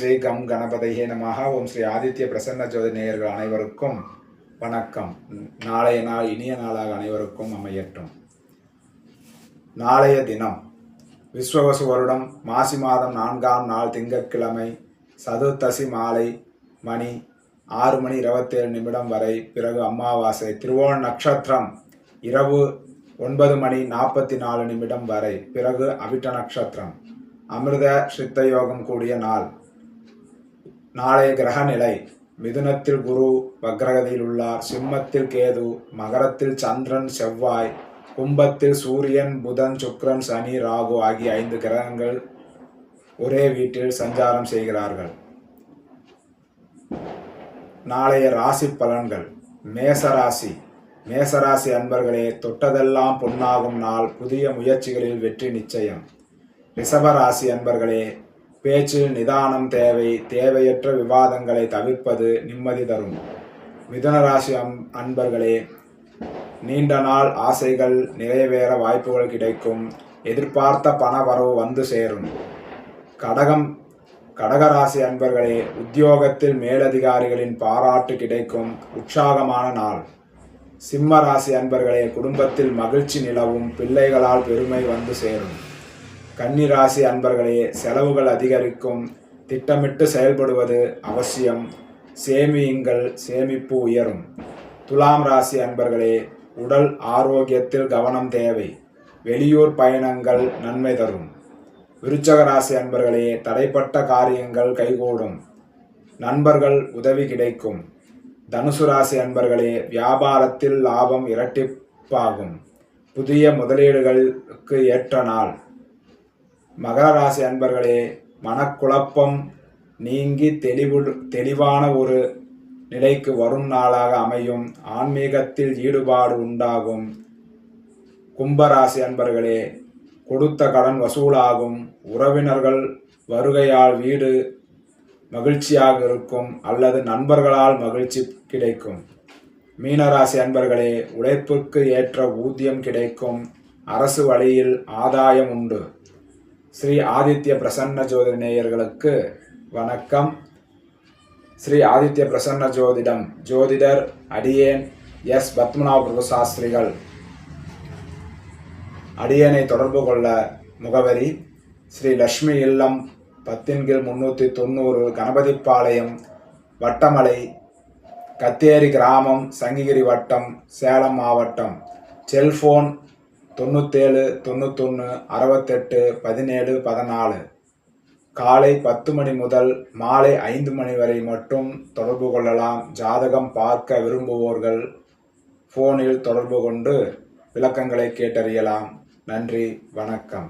Sri come கணபதையே நமஹ. ஓம் ஸ்ரீ ஆதித்ய பிரசன்ன ஜோதி நேயர்கள் அனைவருக்கும் வணக்கம். நாளைய நாள் இனிய நாளாக அனைவருக்கும் அமையட்டும். நாளைய தினம் விஸ்வவசு வருடம் மாசி மாதம் 4ஆம் நாள் திங்கட்கிழமை சதுர்த்தசி மாலை மணி 6:27 வரை, பிறகு அமாவாசை. திருவோண நட்சத்திரம் இரவு 9:44 வரை, பிறகு அவிட்ட நட்சத்திரம். அமிர்த சித்த யோகம் கூடிய நாள். நாளைய கிரக நிலை: மிதுனத்தில் குரு வக்ரகதியில் உள்ளார், சிம்மத்தில் கேது, மகரத்தில் சந்திரன் செவ்வாய், கும்பத்தில் சூரியன் புதன் சுக்கிரன் சனி ராகு ஆகிய 5 கிரகங்கள் ஒரே வீட்டில் சஞ்சாரம் செய்கிறார்கள். நாளைய ராசி பலன்கள்: மேசராசி. மேசராசி அன்பர்களே, தொட்டதெல்லாம் பொன்னாகும் நாள். புதிய முயற்சிகளில் வெற்றி நிச்சயம். ரிஷபராசி அன்பர்களே, பேச்சில் நிதானம் தேவை. தேவையற்ற விவாதங்களை தவிர்ப்பது நிம்மதி தரும். மிதுனராசி அன்பர்களே, நீண்ட நாள் ஆசைகள் நிறைவேற வாய்ப்புகள் கிடைக்கும். எதிர்பார்த்த பண வரவு வந்து சேரும். கடகராசி அன்பர்களே, உத்தியோகத்தில் மேலதிகாரிகளின் பாராட்டு கிடைக்கும். உற்சாகமான நாள். சிம்ம ராசி அன்பர்களே, குடும்பத்தில் மகிழ்ச்சி நிலவும். பிள்ளைகளால் பெருமை வந்து சேரும். கன்னிராசி அன்பர்களே, செலவுகள் அதிகரிக்கும். திட்டமிட்டு செயல்படுவது அவசியம். சேமியுங்கள், சேமிப்பு உயரும். துலாம் ராசி அன்பர்களே, உடல் ஆரோக்கியத்தில் கவனம் தேவை. வெளியூர் பயணங்கள் நன்மை தரும். விருச்சக ராசி அன்பர்களே, தடைப்பட்ட காரியங்கள் கைகூடும். நண்பர்கள் உதவி கிடைக்கும். தனுசு ராசி அன்பர்களே, வியாபாரத்தில் லாபம் இரட்டிப்பாகும். புதிய முதலீடுகளுக்கு ஏற்ற நாள். மகர ராசி அன்பர்களே, மனக்குழப்பம் நீங்கி தெளிவான ஒரு நிலைக்கு வரும் நாளாக அமையும். ஆன்மீகத்தில் ஈடுபாடு உண்டாகும். கும்பராசி அன்பர்களே, கொடுத்த கடன் வசூலாகும். உறவினர்கள் வருகையால் வீடு மகிழ்ச்சியாக இருக்கும் அல்லது நண்பர்களால் மகிழ்ச்சி கிடைக்கும். மீனராசி அன்பர்களே, உழைப்புக்கு ஏற்ற ஊதியம் கிடைக்கும். அரசு வழியில் ஆதாயம் உண்டு. ஸ்ரீ ஆதித்ய பிரசன்ன ஜோதி நேயர்களுக்கு வணக்கம். ஸ்ரீ ஆதித்ய பிரசன்ன ஜோதிடம் ஜோதிடர் அடியேன் எஸ். பத்மநாப சாஸ்திரிகள். அடியேனை தொடர்பு கொள்ள முகவரி: ஸ்ரீ லட்சுமி இல்லம், 10/390, கணபதிப்பாளையம், வட்டமலை, கத்தேரி கிராமம், சங்ககிரி வட்டம், சேலம் மாவட்டம். செல்போன் 97 91 68 17 14. காலை 10 மணி முதல் மாலை 5 மணி வரை மட்டும் தொடர்பு கொள்ளலாம். ஜாதகம் பார்க்க விரும்புவோர்கள் ஃபோனில் தொடர்பு கொண்டு விளக்கங்களை கேட்டறியலாம். நன்றி, வணக்கம்.